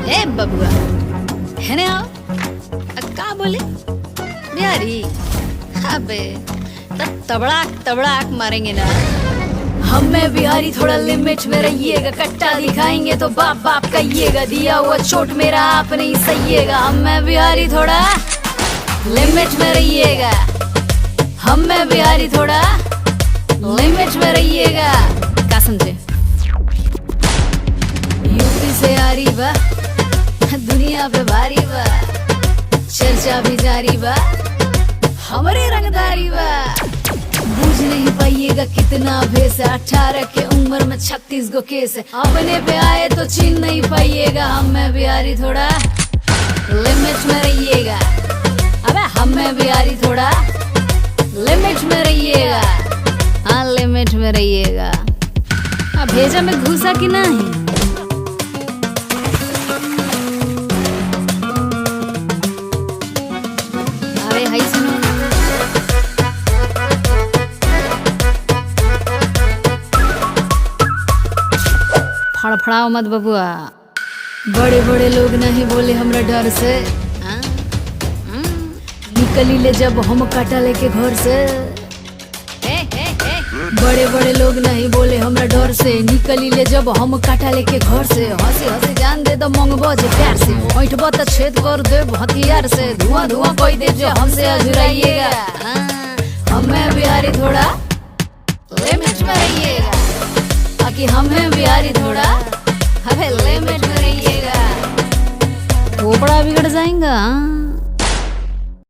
ए बबुआ है ना का बोले बिहारी? अबे तबड़ाक तबड़ाक मारेंगे ना। हम में बिहारी थोड़ा लिमिट में रहिएगा, कट्टा दिखाएंगे तो बाप बाप कहिएगा, दिया हुआ चोट मेरा आप नहीं सहिएगा। हम में बिहारी थोड़ा लिमिट में रहिएगा, हम में बिहारी थोड़ा लिमिट में रहिएगा। का समझे? यूपी से आ रही बा, दुनिया पे भारी बा, चर्चा भी जारी बा, हमारे रंगदारी बा। बूझ नहीं पाइएगा कितना भेस है, 18 के उम्र में 36 गो केस है। अपने पे आए तो छीन नहीं पाइएगा, हम में बिहारी थोड़ा लिमिट में रहिएगा। अबे हम में बिहारी थोड़ा लिमिट में रहिएगा। हाँ लिमिट में रहिएगा। अब भेजा में घुसा कि नहीं? अरे हाई सुनो, फड़फड़ाओ मत बबुआ। बड़े बड़े लोग नहीं बोले हमरा डर से, हाँ? निकली ले जब हम काटा लेके घर से। ए। बड़े बड़े लोग नहीं बोले हमरा डर से, निकली ले जब हम काटा लेके घर से। हंसी हंसी जान दे तो मंगबो जे प्यार से, ऐठबो तो छेद कर दे हथियार से। धुआं धुआं कोई दे जो हमसे अजुराइएगा। हमें बिहारी थोड़ा लिमिट में रहिएगा, बाकी हमें बिहारी थोड़ा हमें लिमिट में रहिएगा। खोपड़ा बिगड़ जाएगा।